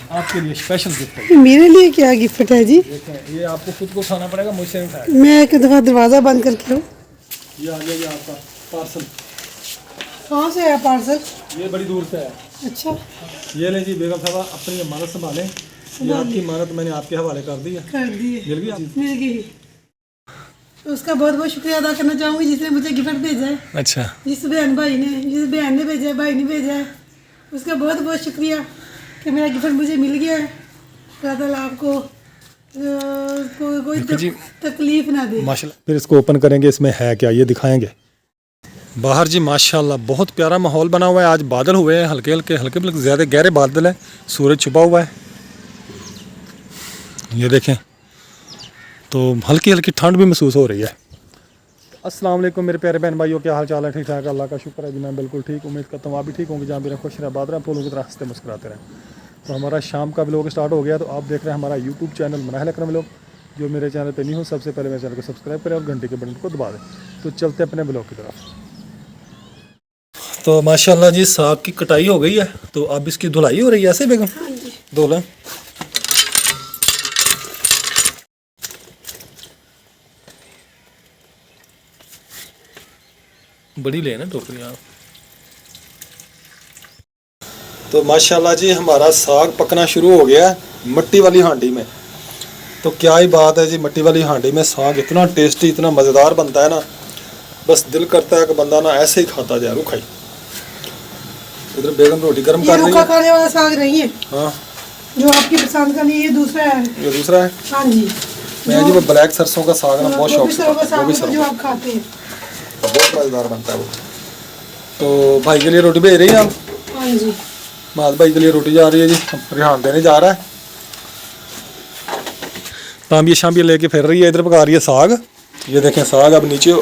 आपके लिए special gift है। मेरे लिए क्या गिफ्ट है जी? देखें, ये आपको खुद को खाना पड़ेगा, मुझसे नहीं खाएगा। मैं एक दफ़ा दरवाज़ा बंद करके हूँ। ये आ गया ये आपका पार्सल। कहाँ से आया पार्सल? ये बड़ी दूर से है। अच्छा, ये लें जी बेगम साहबा, अपनी अमानत संभालें। ये आपकी अमानत मैंने आपके हवाले कर दी है। कर दिए, मिल गई आपको? मिल गई। तो उसका बहुत बहुत शुक्रिया अदा करना चाहूँगी जिसने मुझे गिफ्ट भेजा है। अच्छा, जिस बहन ने भेजा है, भाई ने भेजा है, उसका बहुत बहुत शुक्रिया कि मेरा गिफ्ट मुझे मिल गया है। अल्लाह ताला आपको कोई तकलीफ ना दे। माशाल्लाह। फिर इसको ओपन करेंगे, इसमें है क्या ये दिखाएंगे। बाहर जी माशाल्लाह बहुत प्यारा माहौल बना हुआ है। आज बादल हुए हैं, हल्के हल्के ज़्यादा गहरे बादल हैं, सूरज छुपा हुआ है। ये देखें तो हल्की हल्की ठंड भी महसूस हो रही है। अस्सलाम वालेकुम मेरे प्यारे बहन भाइयों, क्या हाल चाल है? ठीक ठाक, अल्लाह का शुक्र है जी, मैं बिल्कुल ठीक। उम्मीद करता हूँ आप भी ठीक होंगे, जहाँ भी रहें खुश रहें, बात रहें, फूलों की तरह हंसते मुस्कुराते रहें। तो हमारा शाम का व्लॉग स्टार्ट हो गया। तो आप देख रहे हैं हमारा यूट्यूब चैनल मनाहिल अकरम व्लॉग। जो मेरे चैनल पे नहीं हो, सबसे पहले मेरे चैनल को सब्सक्राइब करें और घंटे के बटन को दबा दें। तो चलते अपने व्लॉग की तरफ। तो माशाल्लाह जी साग की कटाई हो गई है, तो अब इसकी धुलाई हो रही है ऐसे बेगम? हाँ जी। धो लें। बड़ी ले ना टोकरियाँ। तो माशाल्लाह जी हमारा साग पकना शुरू हो गया है मिट्टी वाली हांडी में। तो क्या ही बात है जी, मिट्टी वाली हांडी में साग इतना टेस्टी, इतना मज़ेदार बनता है ना, बस दिल करता है कि बंदा ना ऐसे ही खाता जाए रूखा ही। उधर बेगम रोटी गर्म कर रही है। खाने वाला साग नहीं है। हाँ, जो आपकी पसंद का नहीं, ये दूसरा है। ये दूसरा है। हाँ जी, मैं जी वो ब्लैक सरसों का साग ना बहुत शौक से वो भी जो आप खाते हैं, बहुत मज़ेदार बनता है वो। तो भाई के लिए रोटी भेज रही हैं आप? हाँ जी। माद भाई के लिए रोटी जा रही है जी, रिहान देने जा रहा है। तांबिया शांबिया लेके फिर रही है, इधर पका रही है साग। ये देखें साग अब नीचे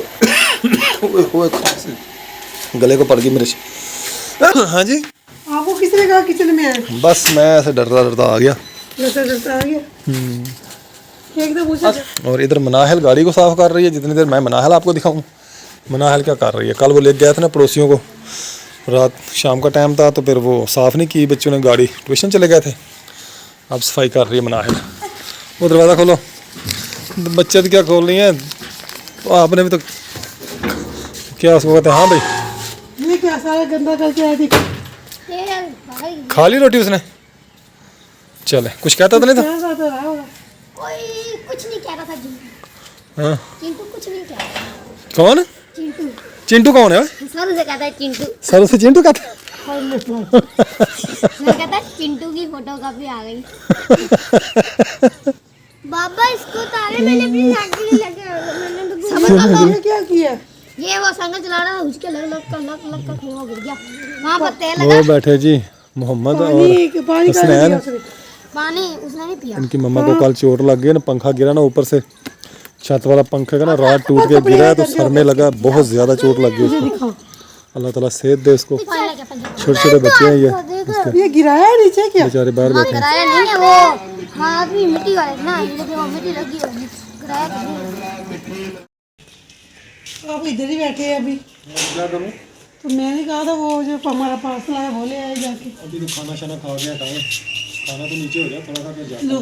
गले को पड़ गई मिर्च। हाँ जी, आपको किसने कहा किचन में है? बस मैं ऐसे डरता डरता आ गया। आ गया एकदम पूछा। और इधर मनाहिल गाड़ी को साफ कर रही है। जितनी देर मैं मनाहिल आपको दिखाऊं, मनाहिल क्या कर रही है। कल वो ले गया था ना पड़ोसियों को, रात शाम का टाइम था, तो फिर वो साफ़ नहीं की, बच्चों ने गाड़ी ट्यूशन चले गए थे। अब सफाई कर रही है मनाहिल। वो दरवाज़ा खोलो, बच्चे तो क्या खोल रही हैं, तो आपने भी तो क्या उसको कहते हैं। हाँ भाई, ये क्या सारा गंदा करके आया थी। खा ली रोटी उसने? चले, कुछ कहता तो नहीं था? कोई कुछ नहीं कह रहा था चिंटू। हाँ, चिंटू कुछ नहीं कह रहा। कौन? चिंटू। चिंटू कौन है? सर से कहता है चिंटू। सर से चिंटू कहता है? सर कहता है चिंटू की फोटो कॉपी आ गई। बाबा इसको तारे मैंने अपनी साइकिल लगे, मैंने तो समझ में क्या किया? ये वो साइकिल चला रहा था, उसके लग कर धुआं गिर गया। वहां पर तेल वो लगा। बैठे जी मोहम्मद और पानी का हसनैन। पानी उसने नहीं पिया। इनकी मम्मा को कल चोट लग गई ना, पंखा गिरा ना ऊपर से, छत वाला पंखा का ना रॉड टूट के गिरा है, तो सर में लगा, बहुत ज़्यादा चोट लग गई उसको। अल्लाह ताला सेहत दे इसको। छोटे छोटे बच्चे हैं ये गिराया है नीचे क्या? बेचारे बाहर बैठे हैं। गिराया नहीं है, वो हाथ भी मिट्टी वाले ना, इसलिए वो मिट्टी लगी होगी। गिराया नहीं। आप इधर ही बैठे हैं अभी। क्या करूं? तो मैंने कहा था वो जो हमारा पार्सल आया वो ले आए जाके। अभी तो खाना शाना खा गया, खाना तो नीचे हो गया थोड़ा सा, फिर जाता लो,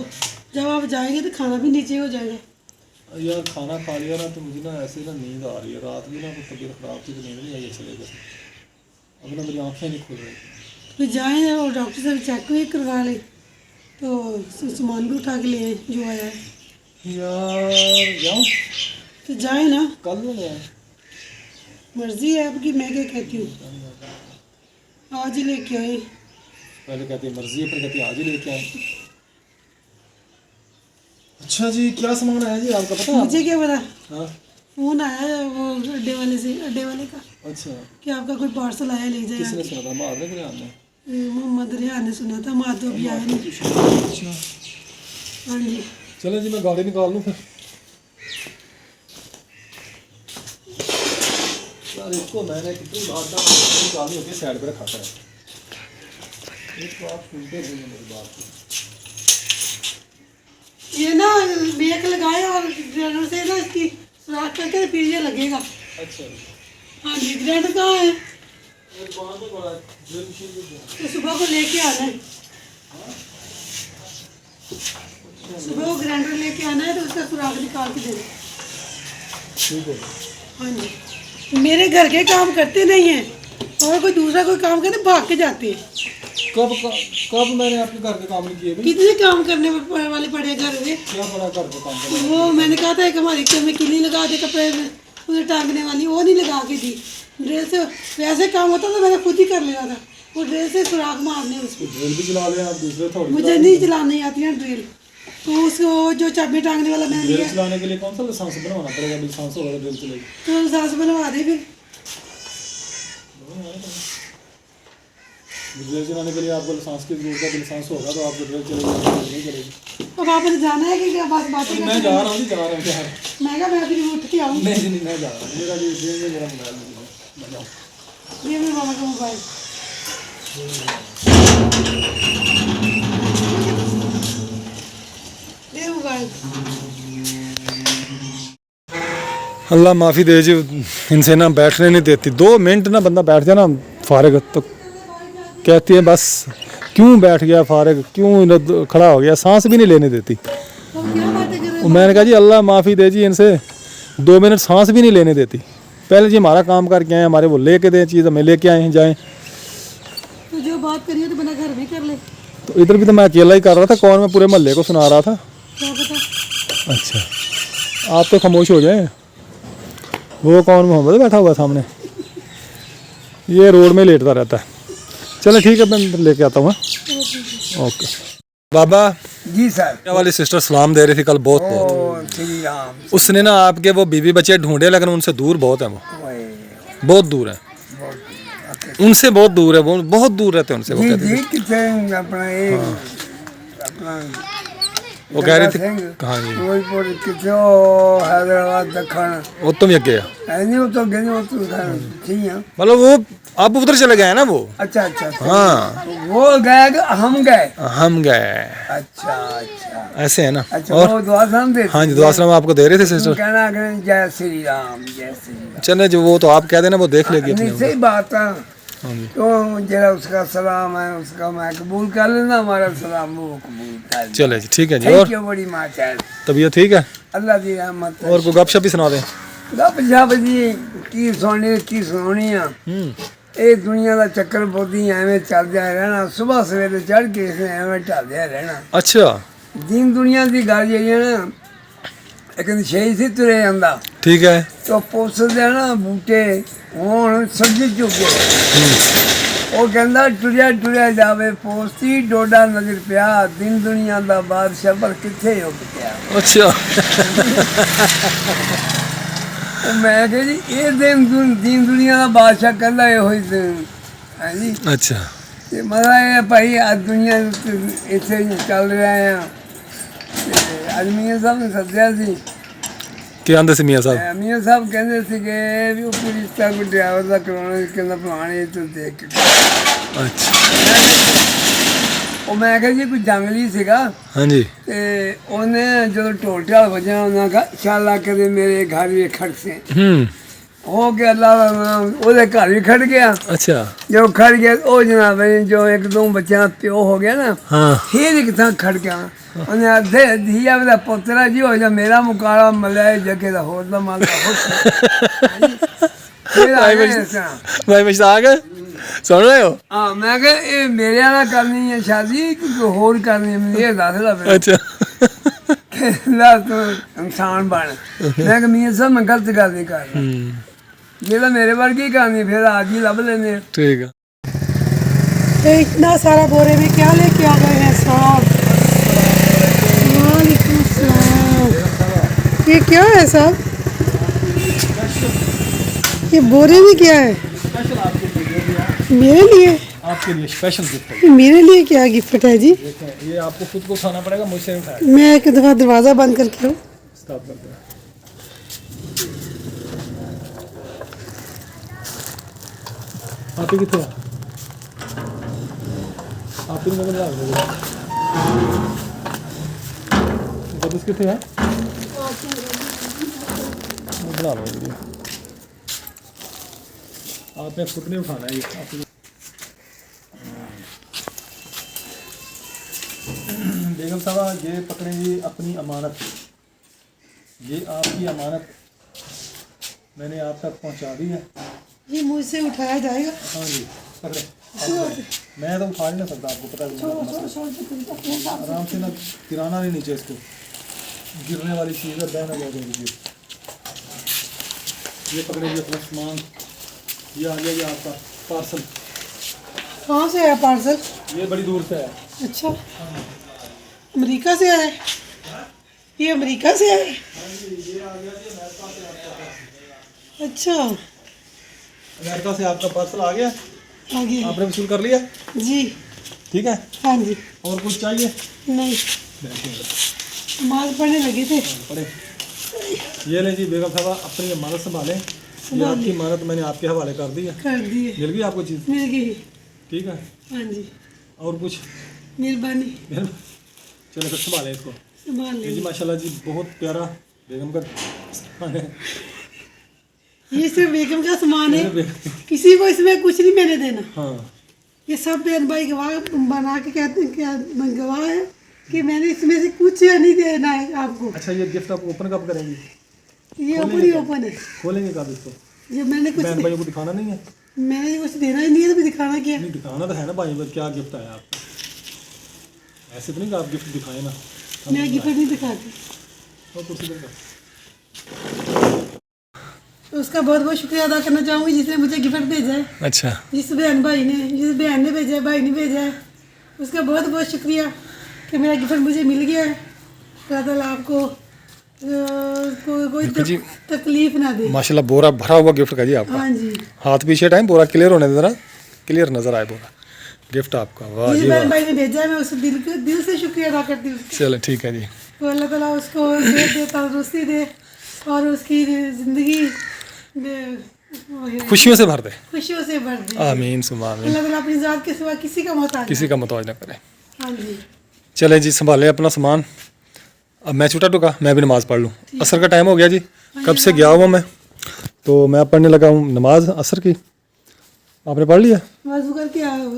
जब आप जाएंगे तो खाना भी नीचे हो जाएगा। हूं। यार खाना खा लिया ना, तो मुझे ना ऐसे ना नींद आ रही है। रात भी ना कुछ तबीयत ख़राब थी, तो नींद नहीं आई अच्छे तरीके से। अब ना मेरी आँखें नहीं खुल रही। फिर जाएँ और डॉक्टर से चेक भी करवा लें, तो सामान भी उठा के ले आए जो आया है। यार जाऊँ? तो जाए ना, कल में गया? मर्जी है आपकी, मैं क्या कहती हूँ, आज ही लेके आए। पहले कहती है मर्जी है, फिर कहती है आज ही लेके आए। अच्छा जी, क्या सामान आया जी आपका पता है? मुझे क्या पता, हाँ, फोन आया है वो अड्डे वाले का अच्छा। कि आपका कोई पार्सल आया, ले जाए। किसने सुना था? मार ने आपने? मोहम्मद रिहान ने सुना था, माधव भी आया नहीं। अच्छा, हाँ जी, चलो जी मैं गाड़ी निकाल लूँ फिर। यार इसको मैंने कितनी बात निकालनी होती है, साइड पर रखा है। इसको आप सुनते नहीं हैं मेरी बात को। ये ना ब्रेक लगाए और ग्राइंडर से ना इसकी सुराख करके फिर ये लगेगा। अच्छा, हाँ जी, ग्राइंडर कहाँ है? एक बात है, बड़ा ड्रिल मशीन भी है। तो सुबह को लेके आना है। सुबह वो ग्राइंडर लेके आना है तो उसका सुराख निकाल के देना। ठीक है। हाँ जी, मेरे घर के काम करते नहीं हैं और कोई दूसरा कोई काम करे भाग के जाते हैं। कब मैंने आपके घर के काम नहीं किए भाई? कितने काम करने वाले पड़े हैं घर में। क्या बड़ा घर के काम करना? वो मैंने कहा था एक हमारी घर में किली लगा दे कपड़े में उधर टांगने वाली, वो नहीं लगा के दी। ड्रिल से वैसे काम होता तो मैंने खुद ही कर लिया था, वो ड्रिल से सुराख मारने उसको। ड्रिल भी चला लें आप, दूसरे थोड़ी। मुझे नहीं चलानी आती है ड्रिल, तो उसको जो चाबी टांगने वाला मैंने ड्रिल लिया चलाने के लिए कौन सा लाइसेंस बनवाना पड़ेगा? लाइसेंस होगा तो ड्रिल चलेगी। तो सास बनवा दे फिर। ड्रिल चलाने के लिए आपको लाइसेंस की जरूरत है, लाइसेंस होगा तो आपको ड्रिल चलेगी, नहीं चलेगी। अब आपने जाना है कि क्या बात बातें मैं जा रहा हूँ जी, जा रहा हूँ यार। मैं कहा मैं फिर उठ के आऊँ। नहीं नहीं, मैं जा रहा हूँ, मेरा ये मेरा मोबाइल मैं जाऊँ। ये मेरे मामा का मोबाइल। ये मोबाइल अल्लाह माफ़ी दे जी, इनसे ना बैठने नहीं देती। 2 मिनट ना बंदा बैठ जाए ना फारिग तो कहती है बस क्यों बैठ गया फारिग, क्यों खड़ा हो गया, सांस भी नहीं लेने देती। तो क्या बातें कर रहे और मैंने कहा जी अल्लाह माफ़ी दे जी, इनसे 2 मिनट सांस भी नहीं लेने देती। पहले जी हमारा काम करके आए, हमारे वो लेके दें चीज़, हमें लेके आए जाएँ। तो जो बात करिए तो बना घर में कर ले। तो इधर भी तो मैं अकेला ही कर रहा था, कौन मैं पूरे मोहल्ले को सुना रहा था। क्या पता। अच्छा आप तो खामोश हो जाए। वो कौन मोहम्मद बैठा हुआ सामने, ये रोड में लेटता रहता है। चलो ठीक है, मैं लेके आता हूँ। ओके बाबा जी सर। क्या वाली सिस्टर सलाम दे रही थी कल, बहुत बहुत। ओ श्री राम। उसने ना आपके वो बीवी बच्चे ढूंढे, लेकिन उनसे दूर बहुत है, वो ओए, बहुत दूर है, ओके। उनसे बहुत दूर है, वो बहुत दूर रहते हैं उनसे। वो जी कहती जी थी, कितने अपना ये अपना वो कह रही थी सिंह, कहाँ जी, फिरोजपुर कितने हैदराबाद दखन वो तुम ये गया है नहीं, वो तो गए वो तो ठीक है। मतलब वो अब उधर चले गए हैं ना वो। अच्छा अच्छा अच्छा। हाँ तो वो गए कि हम गए? हम गए, अच्छा अच्छा ऐसे है ना। अच्छा। और वो दुआ सलाम देते हाँ जी, दुआ सलाम आपको दे रहे थे सिस्टर। कहना करें जय श्री राम जय श्री राम। चले जो वो तो आप कह देना, वो देख लेगी नहीं अपने। सही बात है। हाँ जी तो जरा उसका सलाम है, उसका मैं कबूल कर लेना, हमारा सलाम वो कबूल कर ले। चले जी, ठीक है जी। थैंक और यू बड़ी माँ चाहे तबीयत ठीक है? अल्लाह दी रहमत है। और कोई गपशप भी सुना दें। गप शप जी की सुनानी आ। ਇਹ ਦੁਨੀਆ ਦਾ ਚੱਕਰ ਬੋਦੀ ਐਵੇਂ ਚੱਲਦਿਆ ਰਹਿਣਾ, ਸਵੇਰ ਸਵੇਰੇ ਚੜ ਕੇ ਇਸੇ ਐਵੇਂ ਢਲਦਿਆ ਰਹਿਣਾ। अच्छा ਦੀਨ ਦੁਨੀਆ ਦੀ ਗੱਲ ਜਿਹੜੀ ਹੈ ਨਾ, ਇੱਕ ਛੇ ਸੀ ਤੁਰੇ ਜਾਂਦਾ ठीक है। ਤੋ ਪੁੱਛਦੇ ਨਾ ਬੂਟੇ ਹੁਣ ਸਬਜ਼ੀ ਚੁੱਕੇ। ਉਹ ਕਹਿੰਦਾ ਟੁਰਿਆ ਟੁਰਿਆ ਜਾਵੇ ਪੋਸਤੀ ਡੋਡਾ ਨਜ਼ਰ ਪਿਆ, ਦੀਨ ਦੁਨੀਆ ਦਾ ਬਾਦਸ਼ਾਹ ਪਰ ਕਿੱਥੇ ਹੋ ਗਿਆ। अच्छा ਉਹ ਮੈਂ ਕਿਹਾ ਜੀ ਇਹ ਦੀਨ ਦੁਨੀਆ ਦਾ ਬਾਦਸ਼ਾਹ ਕਹਿੰਦਾ ਇਹੋ ਹੀ ਦਿਨ ਹੈ ਜੀ। अच्छा ਤੇ ਮਜ਼ਾ ਇਹ ਹੈ ਭਾਈ ਅੱਜ ਦੁਨੀਆ ਦੇ ਉੱਤੇ ਇੱਥੇ ਹੀ ਚੱਲ ਰਿਹਾ ਆ। ਤੇ ਅੱਜ ਮੀਆਂ ਸਾਹਿਬ ਨੇ ਸੱਦਿਆ ਸੀ। क्या आंदे से मियाँ साहब? ਮੀਆਂ ਸਾਹਿਬ ਕਹਿੰਦੇ ਸੀਗੇ ਵੀ ਉਹ ਕੋਈ ਰਿਸ਼ਤਾ ਕੋਈ ਡਰਾਈਵਰ ਦਾ ਕਰਾਉਣਾ ਸੀ, ਕਹਿੰਦਾ ਫਲਾਣੇ ਤੋਂ ਦੇਖ ਕੇ। अच्छा ਉਹ ਮੈਂ ਕਿਹਾ ਜੀ ਕੋਈ ਜੰਗਲੀ ਸੀਗਾ हाँ जी ਤੇ ਉਹਨੇ ਜਦੋਂ ਢੋਲ ਢਾਲ ਵਜਿਆ ਉਹਨਾਂ ਕਹਾ ਸ਼ਾਲਾ ਕਦੇ ਮੇਰੇ ਘਰ ਵੀ ਖੜਸੇ ਹੋ ਗਿਆ। ਅੱਲਾ ਦਾ ਨਾਮ ਉਹਦੇ ਘਰ ਵੀ ਖੜ ਗਿਆ। अच्छा ਜੋ ਖੜ ਗਿਆ ਉਹ ਜਨਾਬ ਜੋ ਇੱਕ ਦੋ ਬੱਚਿਆਂ ਦਾ ਪਿਓ ਹੋ ਗਿਆ ਨਾ, हाँ ਫਿਰ ਇੱਕ ਥਾਂ ਖੜ ਗਿਆ। ਉਹਨੇ ਆਧੇ ਧੀਆ ਦਾ ਪੁੱਤਰਾ ਜੀ ਹੋ ਜਾ ਮੇਰਾ ਮੁਕਾਲਾ ਮਲਾਏ ਜੱਗੇ ਦਾ ਹੋਰ ਦਾ ਮਾਲ ਦਾ ਹੁਸਨ। ਫਿਰ ਆ ਗਏ ਇਸ ਤਰ੍ਹਾਂ। भाई मुश्ताक सुन रहे हो? ਹਾਂ ਮੈਂ ਕਿਹਾ ਇਹ ਮੇਰੇ ਨਾਲ ਕਰਨੀ ਹੈ ਸ਼ਾਦੀ ਕਿ ਕੋਈ ਹੋਰ ਕਰਨੀ ਹੈ, ਮੈਨੂੰ ਇਹ ਦੱਸ ਲੈ ਫਿਰ। अच्छा ਕਹਿੰਦਾ ਤੂੰ ਇਨਸਾਨ ਬਣ। ਮੈਂ ਕਿਹਾ ਮੀਆਂ ਸਾਹਿਬ ਮੈਂ ਗਲਤ ਗੱਲ ਨਹੀਂ ਕਰ ਰਿਹਾ, ਜਿਹੜਾ ਮੇਰੇ ਵਰਗੀ ਕਰਨੀ ਫਿਰ ਅੱਜ ਹੀ ਲੱਭ ਲੈਂਦੇ। ठीक है। ये इतना सारा बोरे में क्या लेके आ गए हैं साहब? वालेकुम सलाम। ये क्या है साहब? ये बोरे में क्या है? मेरे लिए? आपके लिए स्पेशल गिफ्ट है। मेरे लिए क्या गिफ्ट है जी? ये आपको खुद को उठाना पड़ेगा, मुझसे नहीं उठाएगा। मैं एक दफा दरवाजा बंद करके आऊँ। स्टॉप कर दो। आप ही कितने आप ही मगर ला दो। बदस कितने हैं? बना लो वीडियो। आपने खुद नहीं उठाना है ये, आपको बेगम साहबा ये पकड़ें जी अपनी अमानत, ये आपकी अमानत मैंने आप तक पहुंचा दी है। ये मुझसे उठाया जाएगा। हाँ जी पकड़े, मैं तो उठा नहीं ना सकता, आपको पता है। आराम से ना गिराना नहीं नीचे, इसको गिरने वाली चीज़ है, बहना जाएगी। ये पकड़े जी अपना सामान, ये आ गया ये आपका पार्सल। कहाँ से आया पार्सल? ये बड़ी दूर से है। अच्छा, अमेरिका से आया है? ये अमेरिका से आया है? अच्छा, अमेरिका से आपका पार्सल आ गया, आगे आपने वसूल कर लिया? जी। ठीक है, हाँ जी। और कुछ चाहिए? नहीं, नमाज पढ़ने लगे थे। पढ़े। ये लें जी बेगम साहबा, अपनी अमानत संभालें। ये आपकी अमानत मैंने आपके हवाले कर दी है। कर दिए, मिल गई आपको चीज़? मिल गई। ठीक है, हाँ जी, और कुछ? मेहरबानी। चलो फिर संभालें इसको। संभाल ये जी लेंगे। माशाल्लाह जी बहुत प्यारा बेगम का सामान है। ये सिर्फ बेगम का सामान है, किसी को इसमें कुछ नहीं मैंने देना। हाँ, ये सब बहन भाई गवाह बना के कहते हैं, क्या गवाह है कि मैंने इसमें से कुछ नहीं देना है आपको। अच्छा ये गिफ्ट आप ओपन कब करेंगी? ये ओपन ही ओपन है। खोलेंगे कब इसको? जब मैंने कुछ बहन भाइयों को दिखाना नहीं है? मैंने कुछ देना ही नहीं है तो फिर दिखाना क्या? नहीं दिखाना तो है ना भाई, क्या गिफ्ट आया आपको? ऐसे तो नहीं कि आप गिफ्ट दिखाए ना। मैं गिफ्ट नहीं दिखाती। और कुर्सी पर कर। तो उसका बहुत बहुत शुक्रिया अदा करना चाहूँगी जिसने मुझे गिफ्ट भेजा है। अच्छा, जिस बहन ने भेजा है, भाई ने भेजा है, उसका बहुत बहुत शुक्रिया कि मेरा गिफ्ट मुझे मिल गया है। अल्लाह ताला आपको कोई तकलीफ ना दे। माशाल्लाह बोरा भरा हुआ गिफ्ट का जी आपका। हाँ जी, हाथ पीछे टाइम पूरा क्लियर होने दे, जरा क्लियर नजर आए पूरा गिफ्ट आपका। वाह जिस जी बहन वाह। भाई ने भेजा है मैं उसे दिल से शुक्रिया अदा करती हूँ। चलो ठीक है जी। तो अल्लाह ताला उसको सेहत दे, तंदुरुस्ती दे और उसकी ज़िंदगी खुशियों से भर दे। खुशियों से भर दे। आमीन सुमा आमीन। अल्लाह ताला अपनी ज़ात के सिवा किसी का मोहताज किसी का मुताज ना करे। हाँ जी, चले जी संभाले अपना सामान। अब मैं छूटा टुका, मैं भी नमाज़ पढ़ लूँ। असर का टाइम हो गया जी, कब से गया हुआ मैं, तो मैं पढ़ने लगा हूँ नमाज असर की। आपने पढ़ लिया? वज़ू करके आए हो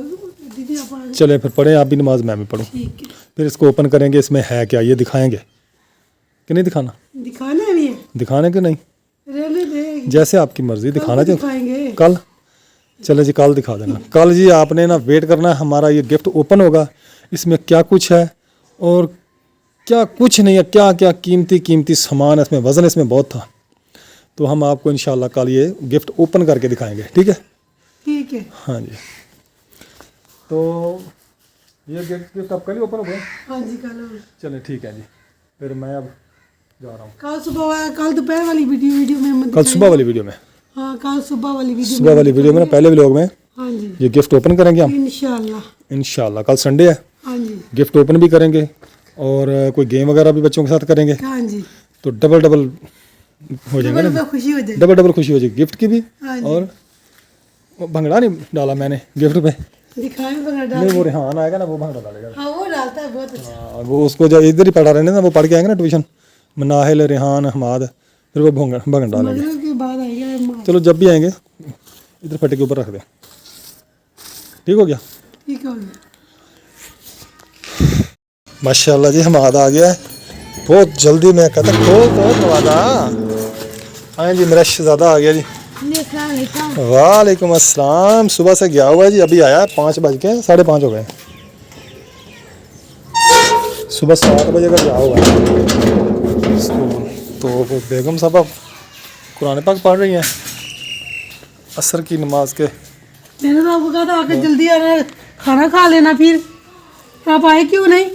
दीदी आप आ जाओ। चले फिर पढ़ें, आप भी नमाज मैं भी पढ़ूँ। ठीक है, फिर इसको ओपन करेंगे, इसमें है क्या ये दिखाएंगे कि नहीं दिखाना? दिखाना भी है, दिखाने के नहीं, रहने दे, जैसे आपकी मर्जी, दिखाना कल चाहिए। दिखाएंगे। कल? चले जी कल दिखा देना। कल जी आपने ना वेट करना है, हमारा ये गिफ्ट ओपन होगा, इसमें क्या कुछ है और क्या कुछ नहीं है, क्या क्या कीमती सामान है इसमें, वज़न इसमें बहुत था। तो हम आपको इंशाल्लाह कल ये गिफ्ट ओपन करके दिखाएंगे। ठीक है? ठीक है, हाँ जी। तो ये गिफ्ट अब कल ही ओपन हो गया? हाँ जी कल। चले ठीक है जी, फिर मैं अब जा रहा हूँ। कल दोपहर वाली वीडियो में मत कल सुबह वाली वीडियो में, हाँ कल सुबह वाली वीडियो सुबह वाली वीडियो में ना पहले व्लॉग में हाँ जी ये गिफ्ट ओपन करेंगे हम इंशाल्लाह। कल संडे है, हाँ जी, गिफ्ट ओपन भी करेंगे और कोई गेम वगैरह भी बच्चों के साथ करेंगे। हाँ जी, तो डबल हो जाएंगे ना, खुशी हो जाएगी। डबल खुशी हो जाएगी गिफ्ट की भी। हाँ जी। और वो भंगड़ा नहीं डाला मैंने गिफ्ट पे, दिखाएं बगैर नहीं वो रेहान आएगा ना वो भंगड़ा डालेगा। हाँ वो डालता है बहुत अच्छा। हाँ, वो उसको जब इधर ही पढ़ा रहे ना, वो पढ़ के आएंगे ना ट्यूशन, मनाहिल रेहान हमाद, फिर वो भंगड़ा डालेंगे। मगरिब के बाद आएगा। चलो जब भी आएंगे इधर फटे के ऊपर रख दें। ठीक हो गया? ठीक हो गया। माशाल्लाह जी हमाद आ गया है बहुत जल्दी। मैं कहता बहुत नवादा। हाँ जी मेरा शहजादा आ गया जी। वालेकुम अस्सलाम। सुबह से गया हुआ है जी, अभी आया 5 बज के 5:30 हो गए। सुबह 7 बजे का गया हुआ है स्कूल। तो वो बेगम साहबा कुरान पाक पढ़ रही हैं असर की नमाज के। मैंने तो आपको कहा था आकर जल्दी आना, खाना खा लेना, फिर आप आए क्यों नहीं?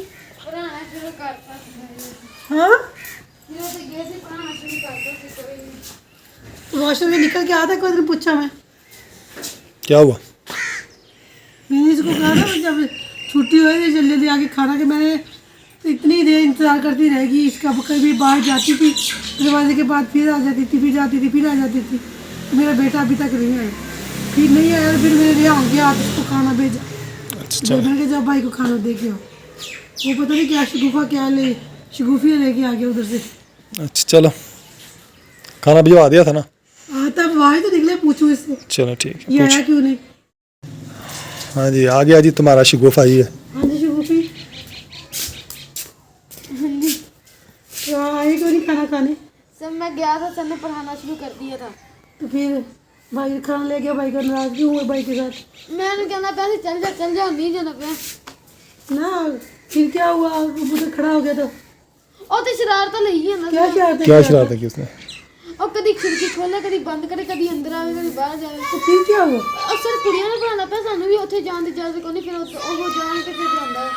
हाँ वॉशरूम में निकल के आता कोई दिन पूछा मैं। क्या हुआ? मैंने इसको कहा था जब छुट्टी हुई जल्दी जल्दी आके खाना, के मैंने इतनी देर इंतज़ार करती रहेगी इसका। कभी बाहर जाती थी दरवाजे के बाद, फिर आ जाती थी, फिर जाती थी, फिर आ जाती थी। मेरा बेटा अभी तक नहीं आया, फिर नहीं आया, फिर मेरे यहाँ हो गया उसको खाना भेजा। अच्छा मैंने जब भाई को खाना दे के आओ, वो पता नहीं क्या शगुफा क्या ले शगुफिया लेके आ गया उधर से। अच्छा चलो खाना भिजवा दिया था ना? हाँ तब वहाँ तो निकले, पूछूं इससे चलो ठीक है ये पूछ। आया क्यों नहीं? हाँ जी आ गया जी तुम्हारा शगुफा ही है। हाँ जी शगुफी तो आई क्यों नहीं खाना खाने? सर मैं गया था, सर ने पढ़ाना शुरू कर दिया था। तो फिर भाई खाना ले गया, भाई का नाराज क्यों हुए भाई के साथ? मैंने कहना पैसे चल जा नहीं जाना पे ना फिर क्या हुआ? उधर खड़ा हो गया तो और तो शरारत लगी है ना। क्या शरारत की उसने? और कभी खिड़की खोले, कभी बंद करे, कभी अंदर आवे, कभी बाहर जावे। तो फिर क्या हुआ? और सर कुड़ियां ने पढ़ाना पे, सानू भी ਉੱਥੇ ਜਾਣ ਦੀ इजाजत कोनी, फिर वो जान के फिर ਜਾਂਦਾ है।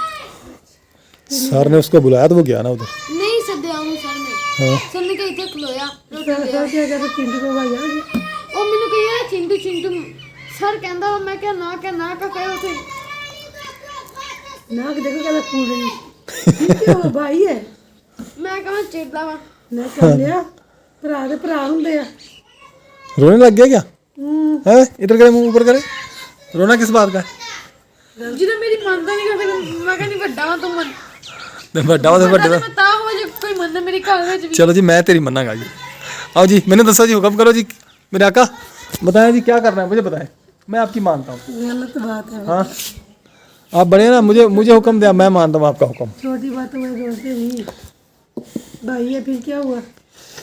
सर ने उसको बुलाया तो वो गया ना उधर। नहीं सद्या ਉਹਨੂੰ सर ने। हाँ। सर ने कहा ਇੱਥੇ ਖਲੋਇਆ ਰੋਟੀ सर ਲਿਆ। क्या कहते चिंटू को भाई आ गया। ਉਹ ਮੈਨੂੰ ਕਹੀਆ ਚਿੰਟੂ ਸਰ ਕਹਿੰਦਾ ਵਾ, ਮੈਂ ਕਿਹਾ ਨਾ ਕਹੇ ਉੱਥੇ। नाक देखो क्या फूल रही। क्या हुआ भाई है? ਮੈਂ ਕਹਾਂ ਚੇਡਲਾ ਵਾ। ना कर लिया भरा दे भरा होंगे आ। रोने लग गया क्या? है इधर करे, मुंह ऊपर करे। रोना किस बात का है? ਜਿਹਨੇ ਮੇਰੀ ਮੰਨਦਾ ਨਹੀਂ ਗਾ, ਫਿਰ ਮੈਂ ਕਹਿੰਦੀ ਵੱਡਾ ਵਾ ਤੂੰ ਮੰਨ। बड़ा हो तो बड़ा। ਮੈਂ ਤਾਂ ਹੋ ਜੇ ਕੋਈ ਮੰਨੇ ਮੇਰੀ ਘਰ ਵਿੱਚ ਵੀ। चलो जी मैं तेरी मन्नागा जी। आओ जी, मैंने दसा जी, हुक्म करो जी मेरे आका। बताएं जी क्या करना है, मुझे बताएं, मैं आपकी मानता हूँ। गलत बात है। हाँ आप बड़े हैं ना, मुझे हुक्म दिया, मैं मानता हूँ आपका हुक्म। छोटी बातों में जोड़ते नहीं भाई है। फिर क्या हुआ?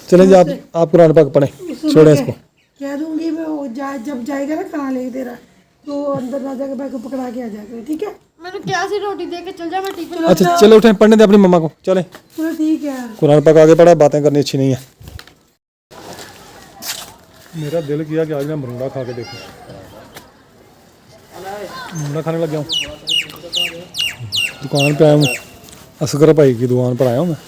चलें जी, आप कुरान पाक पढ़ें, छोड़ें इसको। कह दूंगी मैं, वो जब जाएगा ना खाना लेके तेरा, तो अंदर ना जाकर भाई को पकड़ा के आ जाएगा, ठीक है? ਮੈਨੂੰ ਕਿਹਾ ਸੀ ਰੋਟੀ ਦੇ ਕੇ ਚਲ ਜਾ, मैं टिफिन। अच्छा चलो उठें, पढ़ने दे अपनी मम्मा को, चलें। चलो ठीक है। कुरान पाक आगे पढ़ा, बातें करनी अच्छी नहीं है। मेरा दिल किया कि आज मैं मरूंगा खा के देखूं। मरूंगा खाने लग गया हूँ। दुकान पे आया हूँ, असगर भाई की दुकान पर आया हूँ मैं।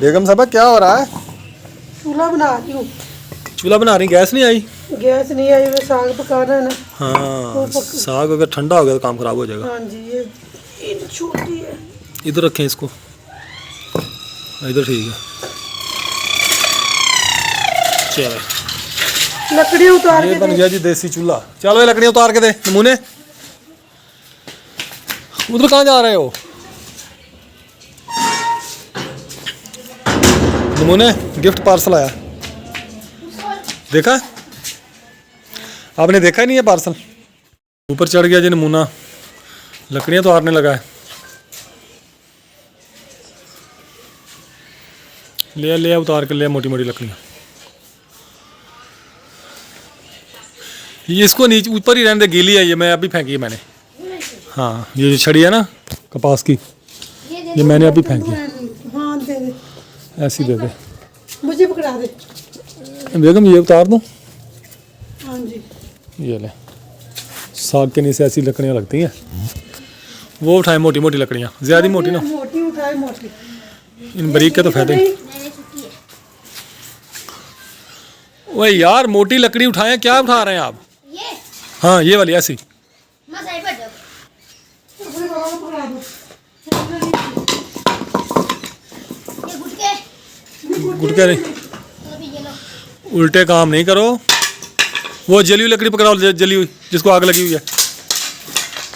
बेगम साहब क्या हो रहा है? चूल्हा बना रही हूँ। चूल्हा बना रही, गैस नहीं आई? गैस नहीं आई, वो साग पकाना है ना। हाँ साग अगर ठंडा हो गया तो काम खराब हो जाएगा। हाँ जी, ये छोटी है। इधर रखें इसको, इधर ठीक है। चलो लकड़ी उतार ये के बन गया जी देसी चूल्हा। चलो ये लकड़ियाँ उतार के दे नमूने। उधर कहाँ जा रहे हो? नमूने गिफ्ट पार्सल आया, देखा? आपने देखा ही नहीं है पार्सल? ऊपर चढ़ गया जी नमूना, लकड़ियाँ उतारने लगा है। ले उतार के ले मोटी मोटी लकड़ियाँ। ये इसको नीचे ऊपर ही रहने दे, गीली है ये, मैं अभी फेंकी है मैंने। हाँ ये जो छड़ी है ना कपास की, ये मैंने अभी फेंकी है। हाँ दे दे, ऐसी दे दे मुझे पकड़ा दे। बेगम, ये उतार दूँ? हाँ जी। ये ले, साग के नीचे ऐसी लकड़ियाँ लगती हैं, वो उठाए मोटी मोटी लकड़ियाँ, ज़्यादा मोटी ना, मोटी उठाए मोटी। इन बरीक के तो फायदे। ओए यार मोटी लकड़ी उठाएं, क्या उठा रहे हैं आप? ये हाँ ये वाली ऐसी। मैं सही पर जाऊँ। अपने बाबा को पकड़ा दो। ये गुटके गुटके नहीं, अभी ये लो। उल्टे काम नहीं करो। वो जली हुई लकड़ी पकड़ाओ, जली हुई जिसको आग लगी हुई है,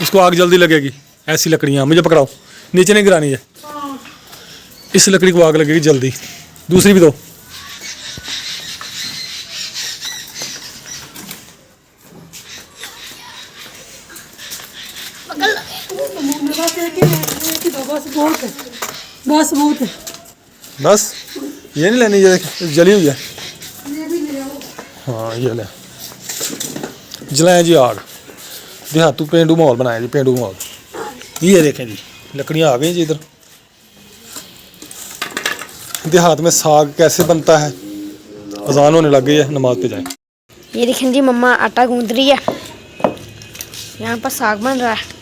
उसको आग जल्दी लगेगी। ऐसी लकड़ियाँ मुझे पकड़ाओ, नीचे नहीं गिरानी है। इस लकड़ी को आग लगेगी जल्दी। दूसरी भी दो। बस बहुत है, बस बहुत है। बस ये नहीं लेनी, ये जली हुई है। ये भी ले आओ। हाँ ये ले, जलाएं जी आग। देहातू पेंडू माहौल बनाया जी, पेंडू माहौल। ये देखें जी लकड़ियाँ आ गई जी इधर। देहात में साग कैसे बनता है, अजान होने लग गई है, नमाज पे जाएं। ये देखें जी मम्मा आटा गूंद रही है, यहाँ पर साग बन रहा है।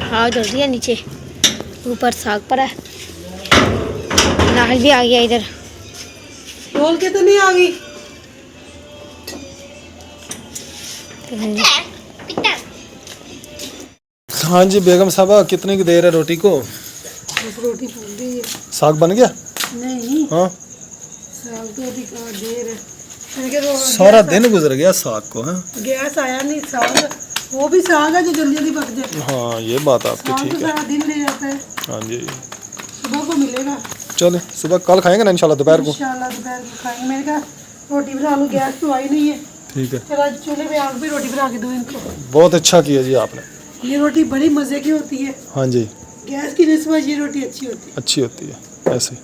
आग जल रही है नीचे, ऊपर साग पड़ा है। नाहल भी आ गया इधर। बोल के तो नहीं आ गई। हाँ जी बेगम साहबा, कितनी की देर है रोटी को? बस रोटी फूल रही है। साग बन गया? नहीं हाँ साग तो अभी कहाँ देर है। मैंने कहा सारा दिन गुजर गया साग को। हाँ गैस आया नहीं। साग वो भी साग है जो जल्दी जल्दी पक जाए। हाँ ये बात आपकी साग तो ठीक है। सारा दिन ले जाता है, हाँ जी सुबह को मिलेगा। चले सुबह कल खाएंगे ना इंशाल्लाह, दोपहर को। इंशाल्लाह दोपहर को खाएंगे। मैंने कहा रोटी बना लूँ, गैस तो आई नहीं है। ठीक है, फिर आज चूल्हे में आग भी रोटी बना के दूँ इनको। बहुत अच्छा किया जी आपने। ये रोटी बड़ी मज़े की होती है, हाँ जी, गैस की निस्बत ये रोटी अच्छी होती है। अच्छी होती है ऐसे।